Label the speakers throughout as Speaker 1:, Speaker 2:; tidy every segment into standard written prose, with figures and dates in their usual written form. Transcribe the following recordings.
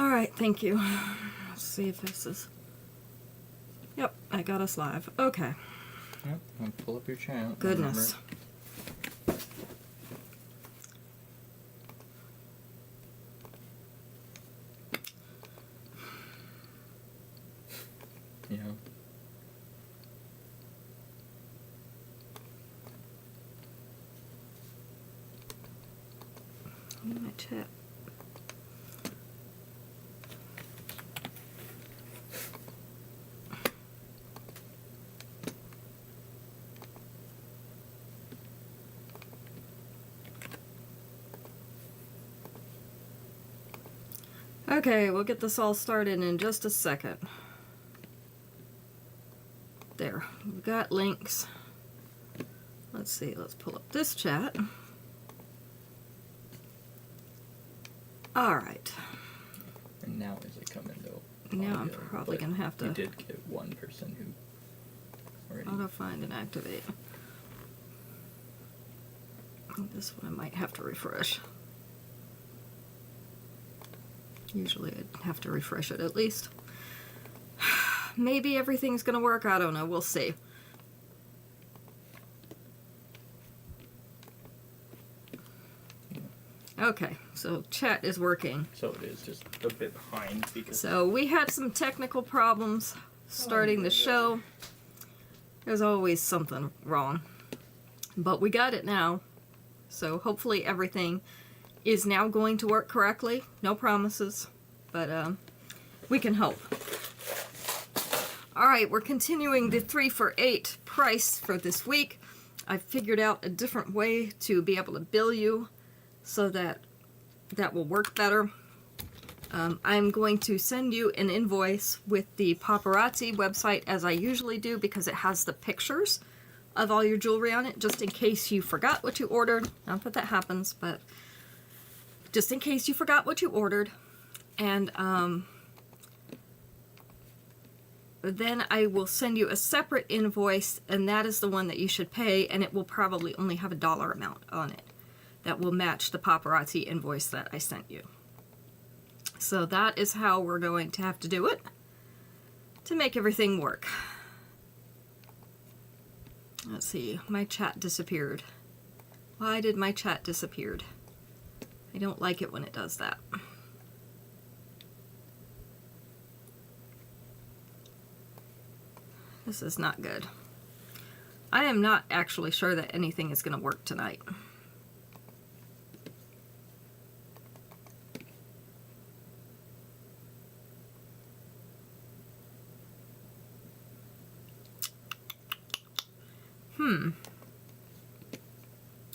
Speaker 1: Alright, thank you. Let's see if this is... Yep, I got us live. Okay.
Speaker 2: Yep, I'll pull up your channel.
Speaker 1: Goodness.
Speaker 2: Yeah.
Speaker 1: My chat. Okay, we'll get this all started in just a second. There, we've got links. Let's see, let's pull up this chat. Alright.
Speaker 2: And now is it coming though?
Speaker 1: Now I'm probably going to have to...
Speaker 2: You did get one person who already...
Speaker 1: Auto find and activate. This one I might have to refresh. Usually I'd have to refresh it at least. Maybe everything's going to work. I don't know. We'll see. Okay, so chat is working.
Speaker 2: So it is just a bit behind because...
Speaker 1: So we had some technical problems starting the show. There's always something wrong. But we got it now. So hopefully everything is now going to work correctly. No promises, but we can hope. Alright, we're continuing the 3 for $8 price for this week. I figured out a different way to be able to bill you so that that will work better. I'm going to send you an invoice with the Paparazzi website as I usually do because it has the pictures of all your jewelry on it, just in case you forgot what you ordered. Not that that happens, but just in case you forgot what you ordered. And then I will send you a separate invoice, and that is the one that you should pay, and it will probably only have a dollar amount on it that will match the Paparazzi invoice that I sent you. So that is how we're going to have to do it to make everything work. Let's see, my chat disappeared. Why did my chat disappear? I don't like it when it does that. This is not good. I am not actually sure that anything is going to work tonight.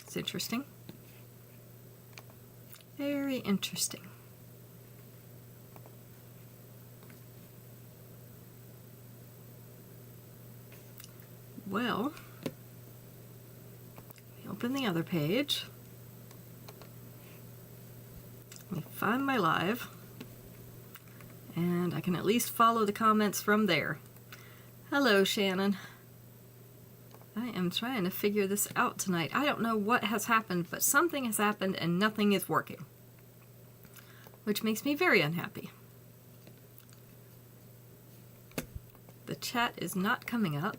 Speaker 1: It's interesting. Very interesting. Well, let me open the other page. Let me find my live. And I can at least follow the comments from there. Hello, Shannon. I am trying to figure this out tonight. I don't know what has happened, but something has happened and nothing is working. Which makes me very unhappy. The chat is not coming up.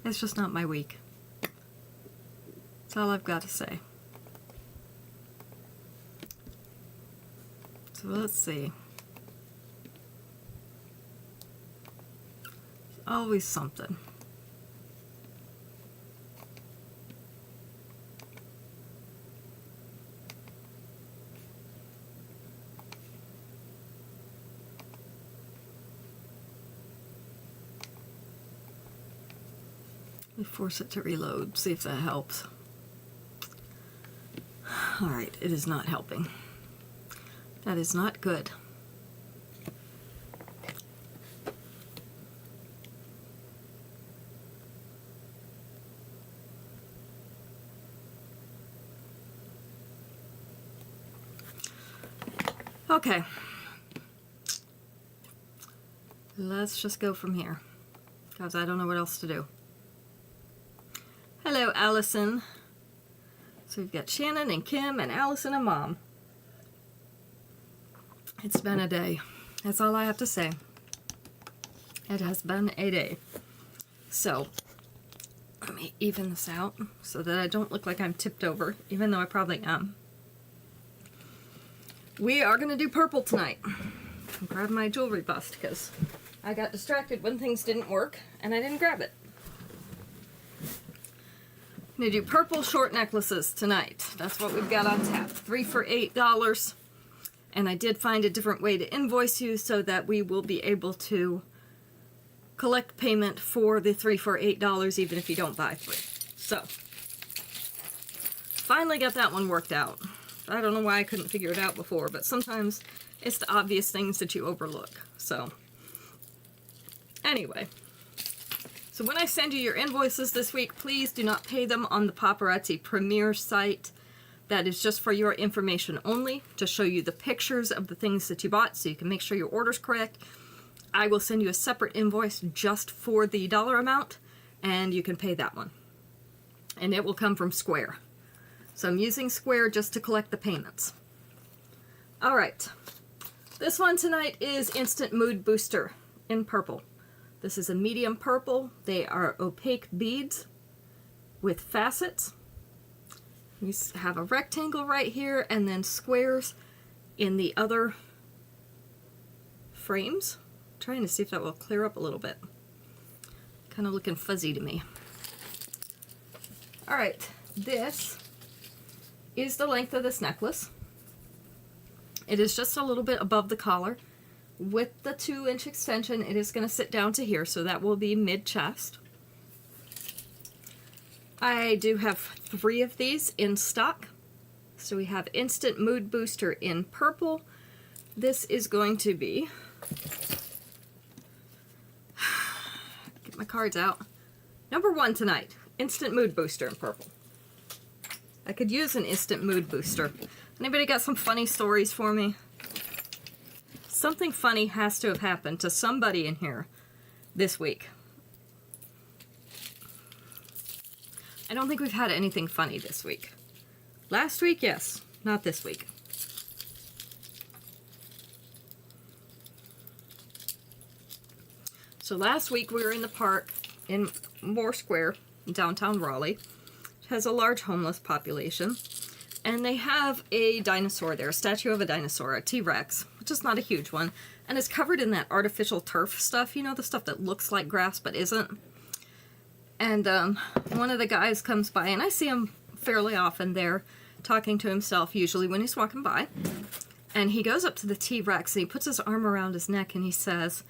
Speaker 1: It's just not my week. That's all I've got to say. So let's see. There's always something. We force it to reload, see if that helps. Alright, it is not helping. That is not good. Okay. Let's just go from here, because I don't know what else to do. Hello, Allison. So we've got Shannon and Kim and Allison and Mom. It's been a day. That's all I have to say. It has been a day. So, let me even this out so that I don't look like I'm tipped over, even though I probably am. We are going to do purple tonight. I'll grab my jewelry bust because I got distracted when things didn't work and I didn't grab it. I'm going to do purple short necklaces tonight. That's what we've got on tap. 3 for $8. And I did find a different way to invoice you so that we will be able to collect payment for the 3 for $8 even if you don't buy 3. So, finally got that one worked out. I don't know why I couldn't figure it out before, but sometimes it's the obvious things that you overlook. So, anyway. So when I send you your invoices this week, please do not pay them on the Paparazzi Premier site. That is just for your information only, to show you the pictures of the things that you bought so you can make sure your order's correct. I will send you a separate invoice just for the dollar amount, and you can pay that one. And it will come from Square. So I'm using Square just to collect the payments. Alright. This one tonight is Instant Mood Booster in purple. This is a medium purple. They are opaque beads with facets. You have a rectangle right here and then squares in the other frames. I'm trying to see if that will clear up a little bit. Kind of looking fuzzy to me. Alright, this is the length of this necklace. It is just a little bit above the collar. With the 2-inch extension, it is going to sit down to here, so that will be mid-chest. I do have 3 of these in stock. So we have Instant Mood Booster in purple. This is going to be... Get my cards out. Number 1 tonight. Instant Mood Booster in purple. I could use an Instant Mood Booster. Anybody got some funny stories for me? Something funny has to have happened to somebody in here this week. I don't think we've had anything funny this week. Last week, yes. Not this week. So last week we were in the park in Moore Square, downtown Raleigh. It has a large homeless population. And they have a dinosaur there, a statue of a dinosaur, a T-Rex, which is not a huge one. And it's covered in that artificial turf stuff, you know, the stuff that looks like grass but isn't. And one of the guys comes by, and I see him fairly often there, talking to himself, usually when he's walking by. And he goes up to the T-Rex, and he puts his arm around his neck, and he says,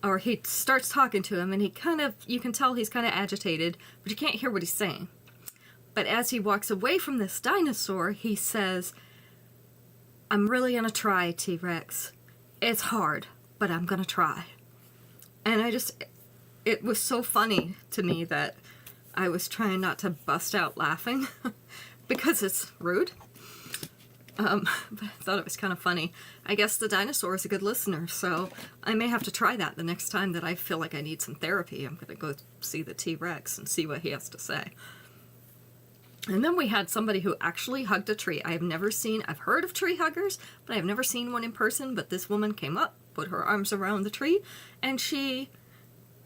Speaker 1: or he starts talking to him, and he kind of, you can tell he's kind of agitated, but you can't hear what he's saying. But as he walks away from this dinosaur, he says, "I'm really gonna try, T-Rex. It's hard, but I'm gonna try." And it was so funny to me that I was trying not to bust out laughing because it's rude. But I thought it was kind of funny. I guess the dinosaur is a good listener, so I may have to try that the next time that I feel like I need some therapy. I'm gonna go see the T-Rex and see what he has to say. And then we had somebody who actually hugged a tree. I've heard of tree huggers, but I've never seen one in person. But this woman came up, put her arms around the tree, and she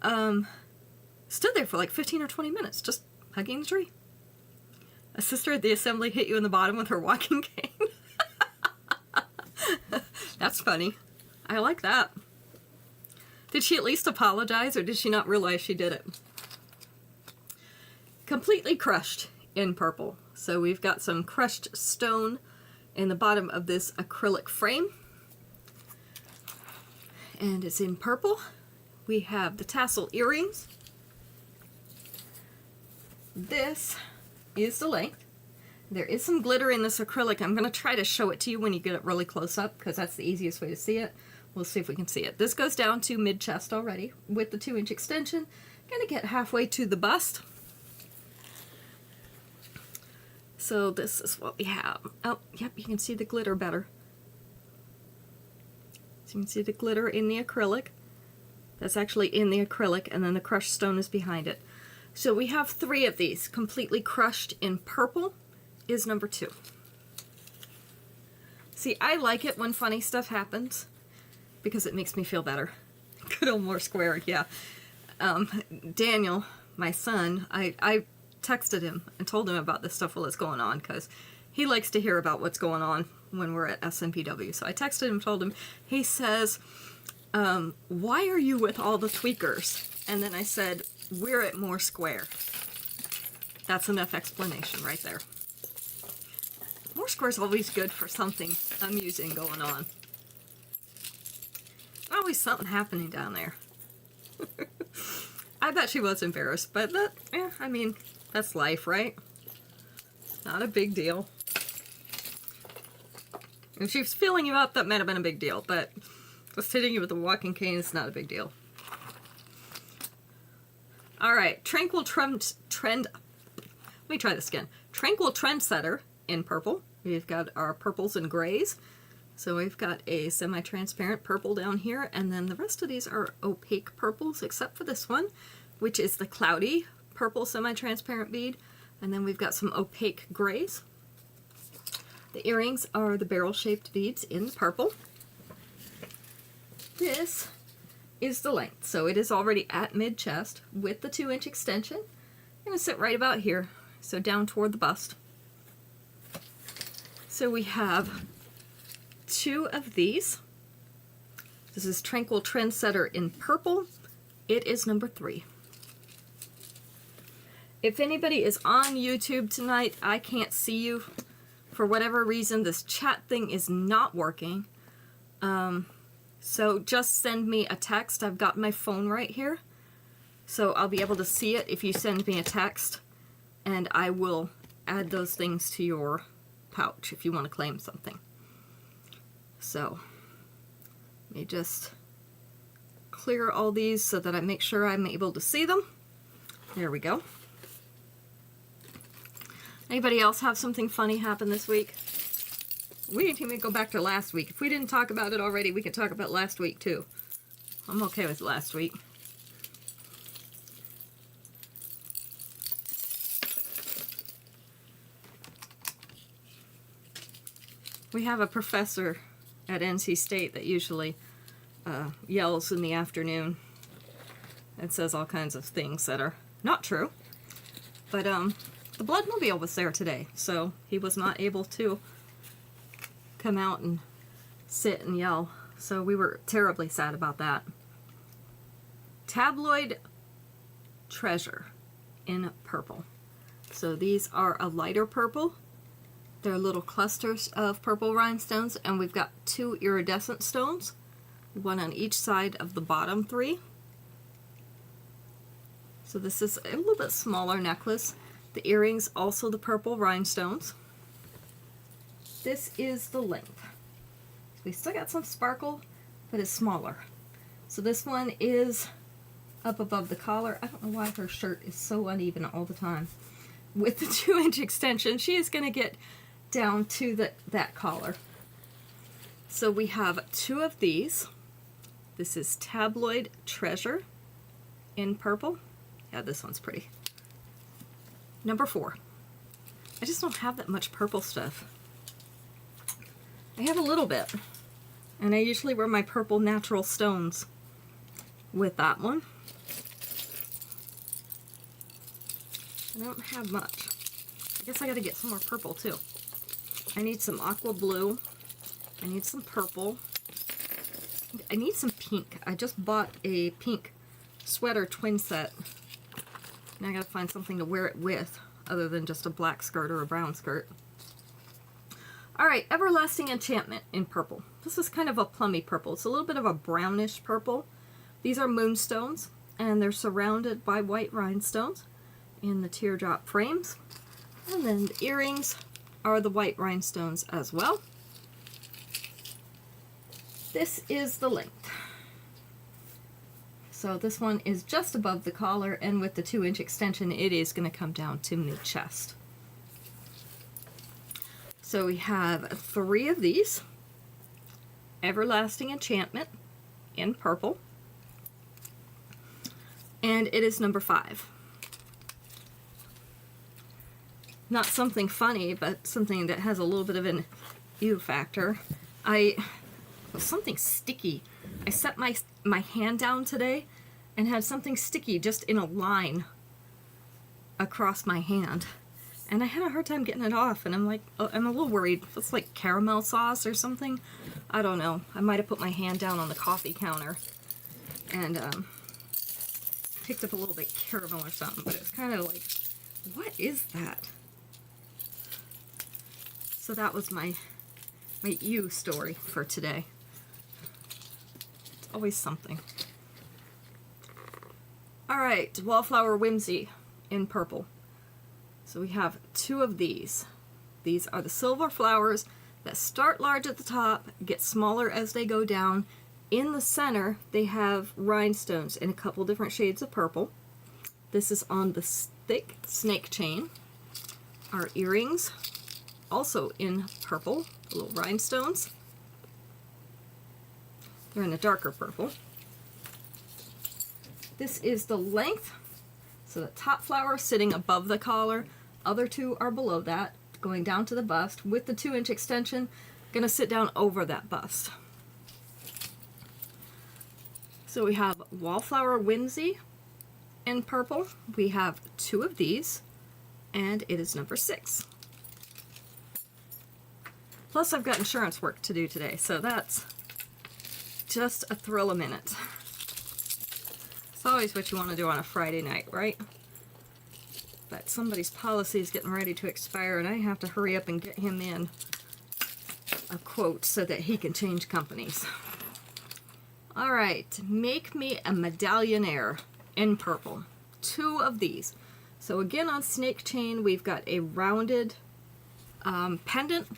Speaker 1: stood there for like 15 or 20 minutes, just hugging the tree. A sister at the assembly hit you in the bottom with her walking cane. That's funny. I like that. Did she at least apologize, or did she not realize she did it? Completely crushed in purple. So we've got some crushed stone in the bottom of this acrylic frame. And it's in purple. We have the tassel earrings. This is the length. There is some glitter in this acrylic. I'm going to try to show it to you when you get it really close up because that's the easiest way to see it. We'll see if we can see it. This goes down to mid-chest already with the 2-inch extension. Going to get halfway to the bust. So this is what we have. Oh, yep, you can see the glitter better. So you can see the glitter in the acrylic. That's actually in the acrylic, and then the crushed stone is behind it. So we have 3 of these. Completely Crushed in Purple is number 2. See, I like it when funny stuff happens because it makes me feel better. Good old more squared, yeah. Daniel, my son, I texted him and told him about this stuff while it's going on because he likes to hear about what's going on when we're at SMPW. So I texted him and told him, he says, why are you with all the tweakers? And then I said, we're at More Square. That's enough explanation right there. More Square's always good for something amusing going on. Always something happening down there. I bet she was embarrassed, but that, I mean, that's life, right? Not a big deal. If she was feeling you up, that might have been a big deal, but just hitting you with a walking cane is not a big deal. Alright, Tranquil Trendsetter in purple. We've got our purples and grays. So we've got a semi-transparent purple down here, and then the rest of these are opaque purples, except for this one, which is the cloudy purple semi-transparent bead. And then we've got some opaque grays. The earrings are the barrel-shaped beads in the purple. This is the length, so it is already at mid-chest with the 2-inch extension. I'm going to sit right about here, so down toward the bust. So we have 2 of these. This is Tranquil Trendsetter in purple. It is number 3. If anybody is on YouTube tonight, I can't see you. For whatever reason, this chat thing is not working. So just send me a text. I've got my phone right here. So I'll be able to see it if you send me a text. And I will add those things to your pouch if you want to claim something. So let me just clear all these so that I make sure I'm able to see them. There we go. Anybody else have something funny happen this week? We didn't even go back to last week. If we didn't talk about it already, we could talk about last week too. I'm okay with last week. We have a professor at NC State that usually yells in the afternoon and says all kinds of things that are not true. But the Bloodmobile was there today, so he was not able to come out and sit and yell. So we were terribly sad about that. Tabloid Treasure in purple. So these are a lighter purple. They're little clusters of purple rhinestones, and we've got 2 iridescent stones, one on each side of the bottom 3. So this is a little bit smaller necklace. The earrings, also the purple rhinestones. This is the length. We still got some sparkle, but it's smaller. So this one is up above the collar. I don't know why her shirt is so uneven all the time. With the 2-inch extension, she is going to get down to that collar. So we have 2 of these. This is Tabloid Treasure in purple. Yeah, this one's pretty. Number 4. I just don't have that much purple stuff. I have a little bit. And I usually wear my purple natural stones with that one. I don't have much. I guess I gotta get some more purple too. I need some aqua blue. I need some purple. I need some pink. I just bought a pink sweater twin set. Now I gotta find something to wear it with, other than just a black skirt or a brown skirt. Alright, Everlasting Enchantment in purple. This is kind of a plummy purple. It's a little bit of a brownish purple. These are moonstones, and they're surrounded by white rhinestones in the teardrop frames. And then the earrings are the white rhinestones as well. This is the length. So this one is just above the collar, and with the 2-inch extension, it is going to come down to mid-chest. So we have 3 of these. Everlasting Enchantment in purple. And it is number 5. not something funny, but something that has a little bit of an ew factor. Something sticky. I set my hand down today and had something sticky just in a line across my hand. And I had a hard time getting it off, and I'm like, oh, I'm a little worried if it's like caramel sauce or something. I don't know. I might have put my hand down on the coffee counter and picked up a little bit caramel or something, but it's kind of like, what is that? So that was my ew story for today. It's always something. Alright, Wallflower Whimsy in purple. So we have 2 of these. These are the silver flowers that start large at the top, get smaller as they go down. In the center, they have rhinestones in a couple different shades of purple. This is on the thick snake chain. Our earrings, also in purple, the little rhinestones. They're in a darker purple. This is the length. So the top flower sitting above the collar, other 2 are below that, going down to the bust. With the 2-inch extension, gonna sit down over that bust. So we have Wallflower Whimsy in purple. We have 2 of these, and it is number 6. Plus I've got insurance work to do today, so that's just a thrill a minute. It's always what you want to do on a Friday night, right? But somebody's policy is getting ready to expire, and I have to hurry up and get him in a quote so that he can change companies. Alright, Make Me a Medallionaire in purple. 2 of these. So again on snake chain, we've got a rounded pendant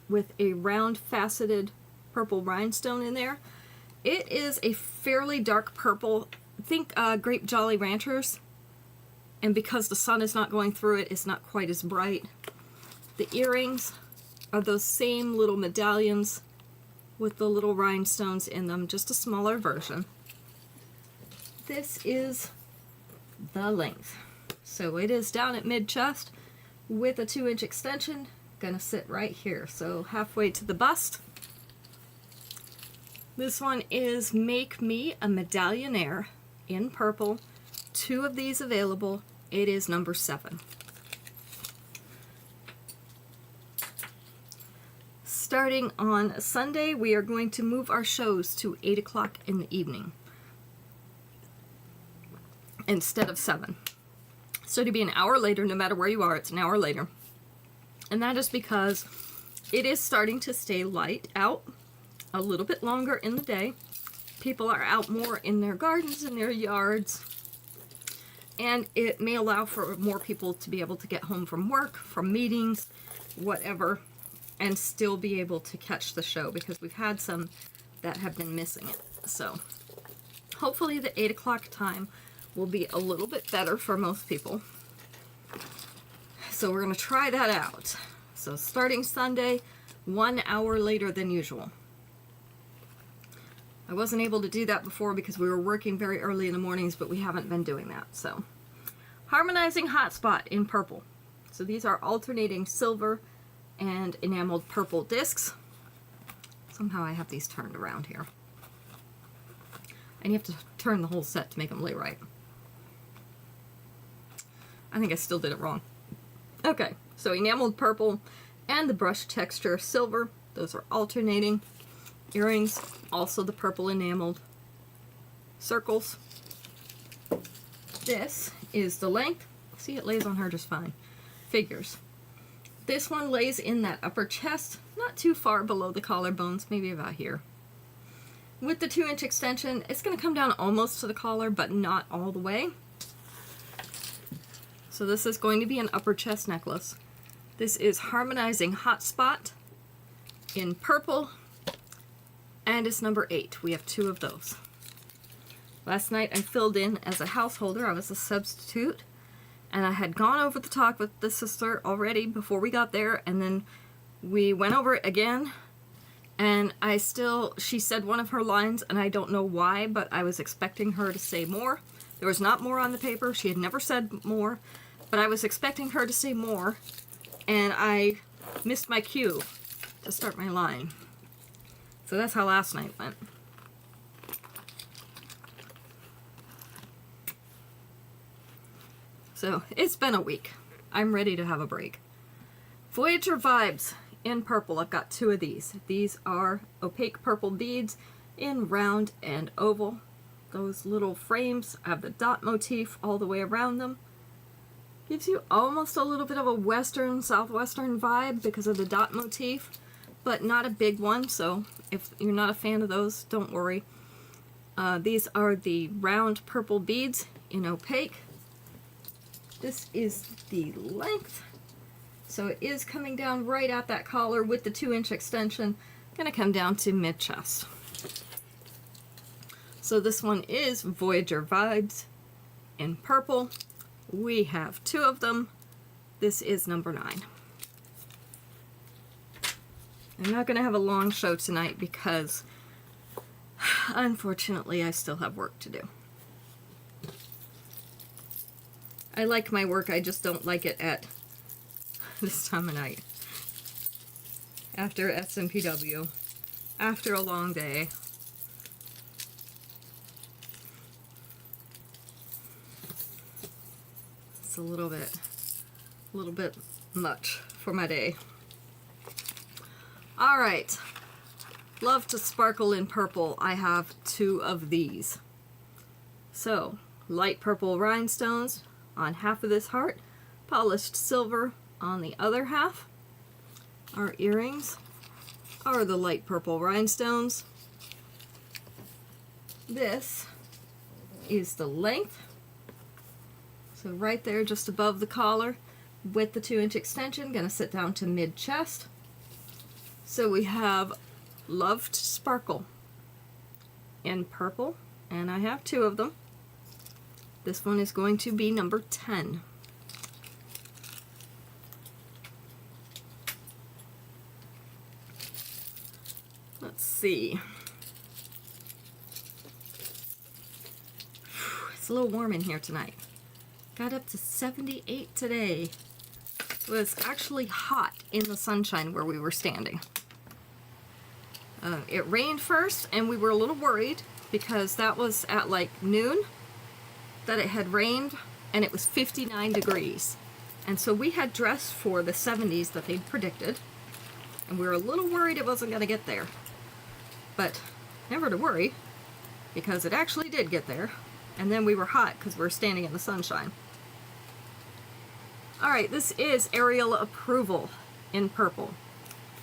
Speaker 1: with a round faceted purple rhinestone in there. It is a fairly dark purple. Think Grape Jolly Ranchers, and because the sun is not going through it, it's not quite as bright. The earrings are those same little medallions with the little rhinestones in them, just a smaller version. This is the length. So it is down at mid-chest with a 2-inch extension, gonna sit right here, so halfway to the bust. This one is Make Me a Medallionaire in purple. 2 of these available. It is number 7. Starting on Sunday, we are going to move our shows to 8 o'clock in the evening instead of 7. So to be an hour later, no matter where you are, it's an hour later. And that is because it is starting to stay light out a little bit longer in the day. People are out more in their gardens, in their yards, and it may allow for more people to be able to get home from work, from meetings, whatever, and still be able to catch the show, because we've had some that have been missing it. So hopefully the 8 o'clock time will be a little bit better for most people. So we're going to try that out. So starting Sunday, 1 hour later than usual. I wasn't able to do that before because we were working very early in the mornings, but we haven't been doing that. So Harmonizing Hotspot in purple. So these are alternating silver and enameled purple discs. Somehow I have these turned around here. And you have to turn the whole set to make them lay right. I think I still did it wrong. Okay, so enameled purple and the brush texture silver. Those are alternating. Earrings, also the purple enameled circles. This is the length. See, it lays on her just fine. Figures. This one lays in that upper chest, not too far below the collarbones, maybe about here. With the 2-inch extension, it's going to come down almost to the collar, but not all the way. So this is going to be an upper chest necklace. This is Harmonizing Hotspot in purple, and it's number 8. We have 2 of those. Last night I filled in as a householder. I was a substitute, and I had gone over the talk with the sister already before we got there, and then we went over it again, and she said one of her lines, and I don't know why, but I was expecting her to say more. There was not more on the paper. She had never said more, but I was expecting her to say more, and I missed my cue to start my line. So that's how last night went. So it's been a week. I'm ready to have a break. Voyager Vibes in purple. I've got 2 of these. These are opaque purple beads in round and oval. Those little frames have the dot motif all the way around them. Gives you almost a little bit of a western, southwestern vibe because of the dot motif, but not a big one, so if you're not a fan of those, don't worry. These are the round purple beads in opaque. This is the length. So it is coming down right at that collar with the 2-inch extension. Gonna come down to mid-chest. So this one is Voyager Vibes in purple. We have 2 of them. This is number 9. I'm not gonna have a long show tonight because unfortunately I still have work to do. I like my work, I just don't like it at this time of night. After SMPW, after a long day. It's a little bit much for my day. All right, love to sparkle in purple. I have 2 of these. So, light purple rhinestones on half of this heart, polished silver on the other half. Our earrings are the light purple rhinestones. This is the length. So right there just above the collar with the 2-inch extension, gonna sit down to mid-chest. So we have Love to Sparkle in purple, and I have 2 of them. This one is going to be number 10. Let's see. It's a little warm in here tonight. Got up to 78 today. It was actually hot in the sunshine where we were standing. It rained first, and we were a little worried because that was at like noon that it had rained, and it was 59 degrees. And so we had dressed for the 70s that they'd predicted, and we were a little worried it wasn't going to get there. But never to worry, because it actually did get there, and then we were hot because we were standing in the sunshine. Alright, this is Aerial Approval in purple.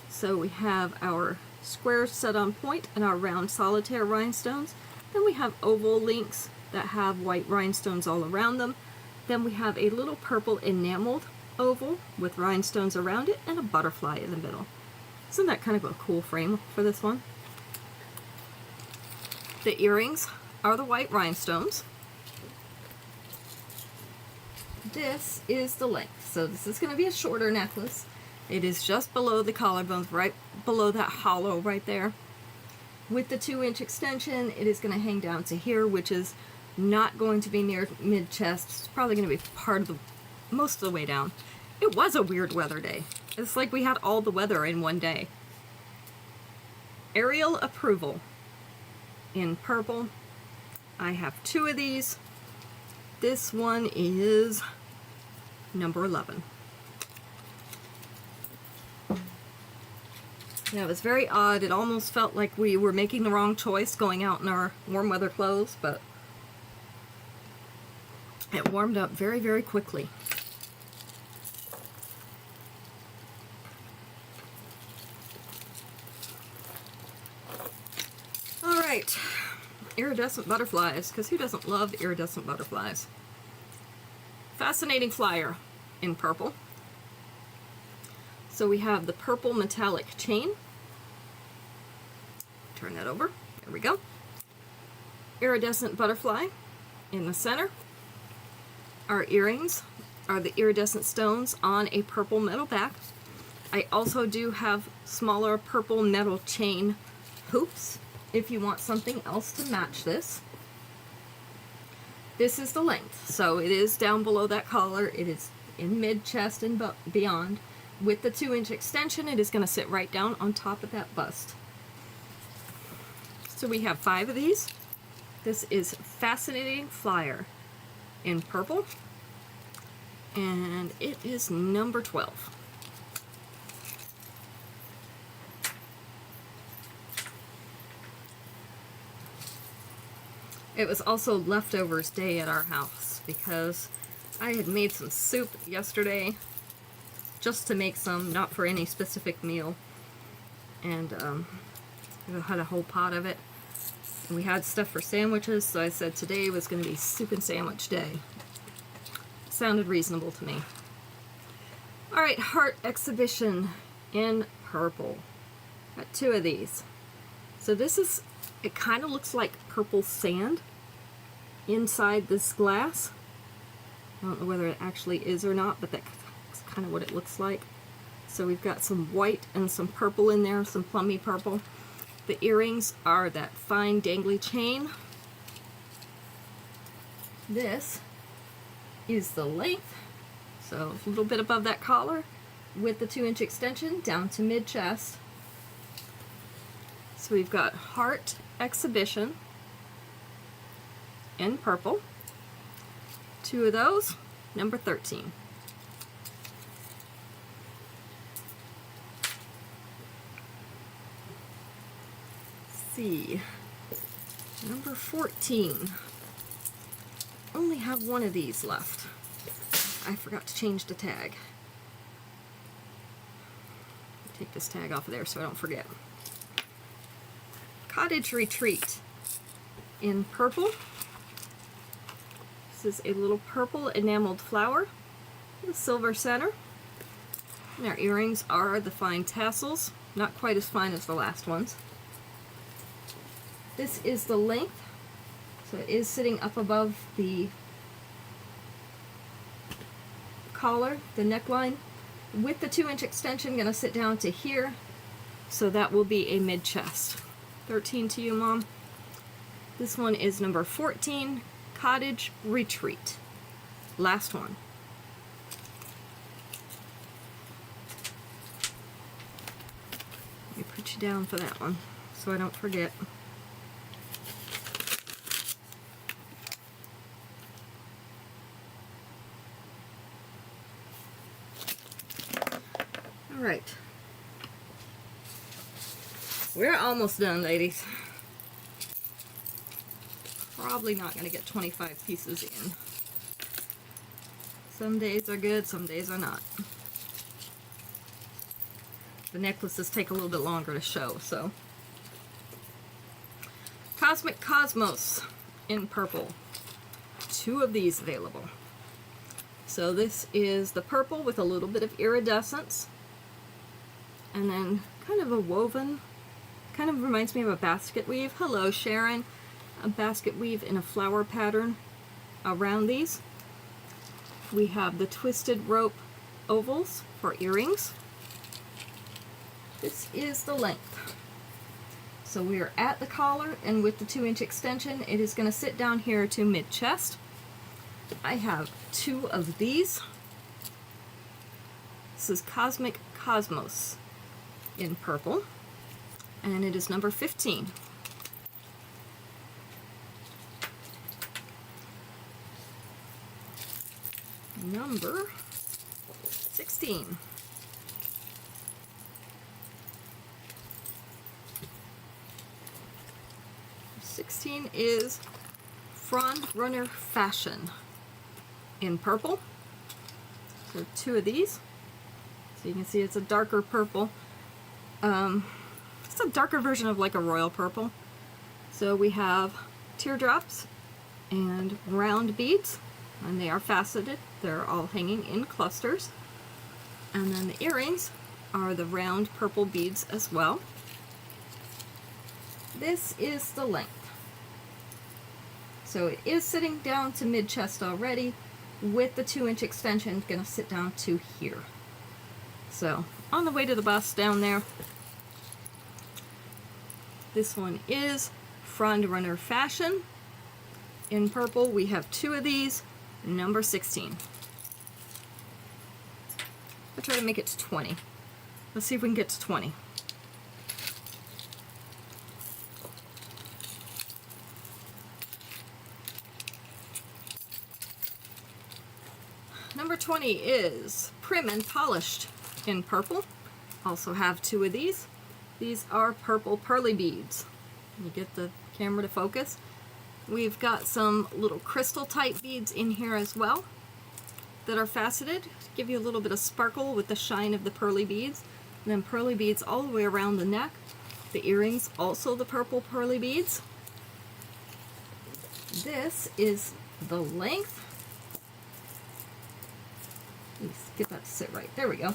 Speaker 1: So we have our squares set on point and our round solitaire rhinestones. Then we have oval links that have white rhinestones all around them. Then we have a little purple enameled oval with rhinestones around it and a butterfly in the middle. Isn't that kind of a cool frame for this one? The earrings are the white rhinestones. This is the length. So this is going to be a shorter necklace. It is just below the collarbones, right below that hollow right there. With the 2-inch extension, it is going to hang down to here, which is not going to be near mid-chest. It's probably going to be part of the, most of the way down. It was a weird weather day. It's like we had all the weather in one day. Aerial Approval in purple. I have 2 of these. This one is number 11. Yeah, it was very odd. It almost felt like we were making the wrong choice going out in our warm weather clothes, but it warmed up very, very quickly. All right, iridescent butterflies, because who doesn't love iridescent butterflies? Fascinating flyer in purple. So we have the purple metallic chain. Turn that over. There we go. Iridescent butterfly in the center. Our earrings are the iridescent stones on a purple metal back. I also do have smaller purple metal chain hoops if you want something else to match this. This is the length, so it is down below that collar. It is in mid-chest and beyond. With the 2-inch extension, it is going to sit right down on top of that bust. So we have 5 of these. This is Fascinating Flyer in purple, and it is number 12. It was also leftovers day at our house because I had made some soup yesterday just to make some, not for any specific meal, and I had a whole pot of it. And we had stuff for sandwiches, so I said today was going to be soup and sandwich day. Sounded reasonable to me. Alright, Heart Exhibition in purple. Got 2 of these. So this is, it kind of looks like purple sand inside this glass. I don't know whether it actually is or not, but that's kind of what it looks like. So we've got some white and some purple in there, some plummy purple. The earrings are that fine dangly chain. This is the length, so a little bit above that collar with the 2-inch extension down to mid-chest. So we've got Heart Exhibition in purple. 2 of those, number 13. See, number 14. Only have 1 of these left. I forgot to change the tag. Take this tag off of there so I don't forget. Cottage Retreat in purple. This is a little purple enameled flower with a silver center. And our earrings are the fine tassels, not quite as fine as the last ones. This is the length, so it is sitting up above the collar, the neckline. With the 2-inch extension, going to sit down to here, so that will be a mid-chest. 13 to you, Mom. This one is number 14, Cottage Retreat. Last one. Let me put you down for that one, so I don't forget. Alright. We're almost done, ladies. Probably not going to get 25 pieces in. Some days are good, some days are not. The necklaces take a little bit longer to show, so. Cosmic Cosmos in purple. 2 of these available. So this is the purple with a little bit of iridescence. And then kind of a woven, kind of reminds me of a basket weave. Hello, Sharon. A basket weave in a flower pattern around these. We have the twisted rope ovals for earrings. This is the length. So we are at the collar, and with the 2-inch extension, it is going to sit down here to mid-chest. I have 2 of these. This is Cosmic Cosmos in purple, and it is number 15. Number 16. Is Frond Runner Fashion in purple. So 2 of these. So you can see it's a darker purple. It's a darker version of like a royal purple. So we have teardrops and round beads, and they are faceted. They're all hanging in clusters. And then the earrings are the round purple beads as well. This is the length. So it is sitting down to mid-chest already, with the 2-inch extension going to sit down to here. So on the way to the bust down there, this one is Frond Runner Fashion in purple. We have 2 of these, number 16. I'll try to make it to 20. Let's see if we can get to 20. Number 20 is Prim and Polished in purple. Also have 2 of these. These are purple pearly beads. Can you get the camera to focus? We've got some little crystal type beads in here as well that are faceted to give you a little bit of sparkle with the shine of the pearly beads. And then pearly beads all the way around the neck. The earrings also the purple pearly beads. This is the length. Let's get that to sit right. There we go.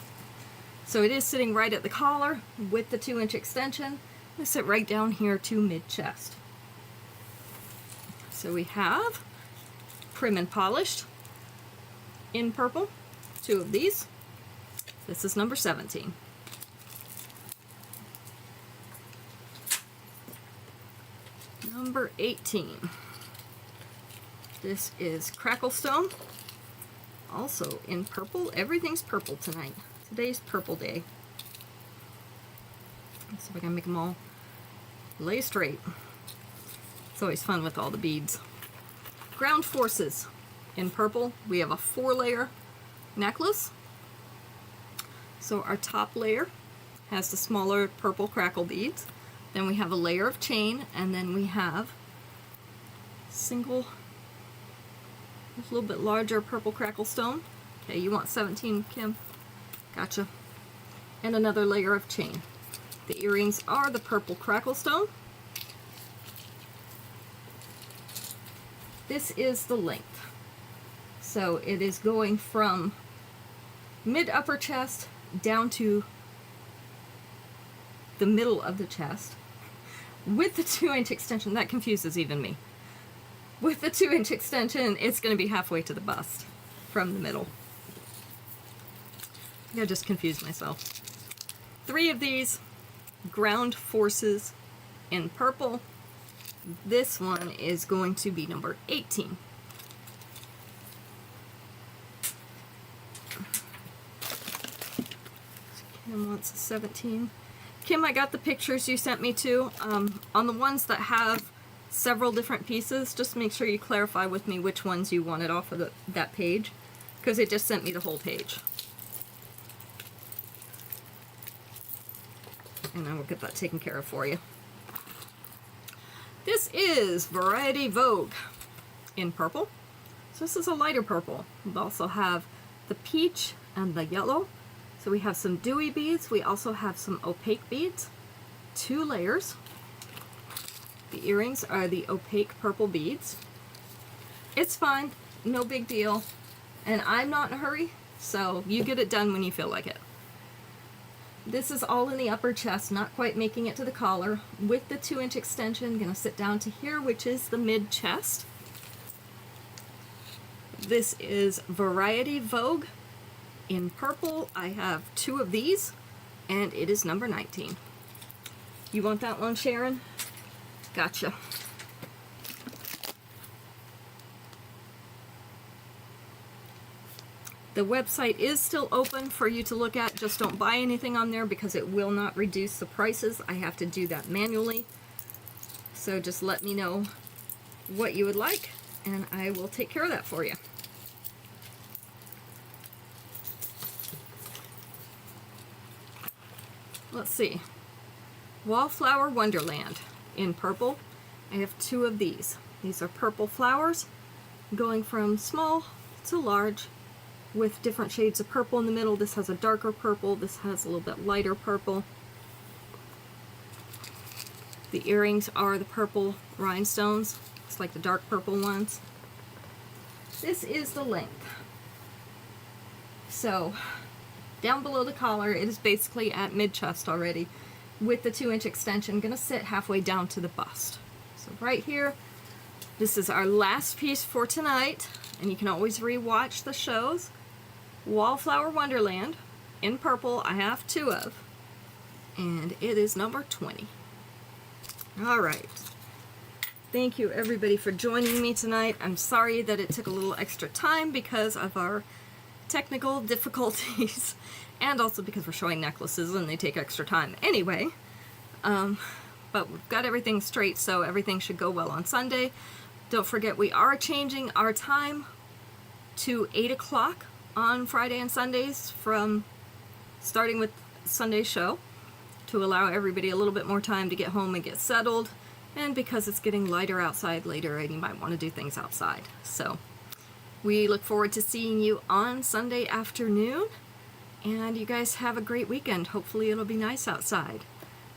Speaker 1: So it is sitting right at the collar with the 2-inch extension. They sit right down here to mid-chest. So we have Prim and Polished in purple, 2 of these. This is number 17. Number 18. This is Cracklestone, also in purple. Everything's purple tonight. Today's purple day. Let's see if I can make them all lay straight. It's always fun with all the beads. Ground Forces in purple. We have a 4-layer necklace. So our top layer has the smaller purple crackle beads. Then we have a layer of chain, and then we have single, a little bit larger purple crackle stone. Okay, you want 17, Kim? Gotcha. And another layer of chain. The earrings are the purple crackle stone. This is the length. So it is going from mid-upper chest down to the middle of the chest with the 2-inch extension. That confuses even me. With the 2-inch extension, it's going to be halfway to the bust from the middle. I just confused myself. 3 of these Ground Forces in purple. This one is going to be number 18. Kim wants a 17. Kim, I got the pictures you sent me too. On the ones that have several different pieces, just make sure you clarify with me which ones you wanted off of that page, because it just sent me the whole page. And I will get that taken care of for you. This is Variety Vogue in purple. So this is a lighter purple. We also have the peach and the yellow. So we have some dewy beads. We also have some opaque beads. 2 layers. The earrings are the opaque purple beads. It's fine. No big deal. And I'm not in a hurry, so you get it done when you feel like it. This is all in the upper chest, not quite making it to the collar. With the 2-inch extension, gonna sit down to here, which is the mid-chest. This is Variety Vogue in purple. I have 2 of these, and it is number 19. You want that one, Sharon? Gotcha. The website is still open for you to look at. Just don't buy anything on there because it will not reduce the prices. I have to do that manually. So just let me know what you would like, and I will take care of that for you. Let's see. Wallflower Wonderland in purple. I have 2 of these. These are purple flowers going from small to large, with different shades of purple in the middle. This has a darker purple. This has a little bit lighter purple. The earrings are the purple rhinestones. It's like the dark purple ones. This is the length. So down below the collar, it is basically at mid-chest already. With the 2-inch extension, gonna sit halfway down to the bust. So right here, this is our last piece for tonight, and you can always re-watch the shows. Wallflower Wonderland in purple, I have 2 of, and it is number 20. All right. Thank you everybody for joining me tonight. I'm sorry that it took a little extra time because of our technical difficulties, and also because we're showing necklaces and they take extra time anyway. But we've got everything straight, so everything should go well on Sunday. Don't forget, we are changing our time to 8 o'clock on Friday and Sundays, from starting with Sunday's show, to allow everybody a little bit more time to get home and get settled, and because it's getting lighter outside later and you might want to do things outside. So we look forward to seeing you on Sunday afternoon, and you guys have a great weekend. Hopefully it'll be nice outside.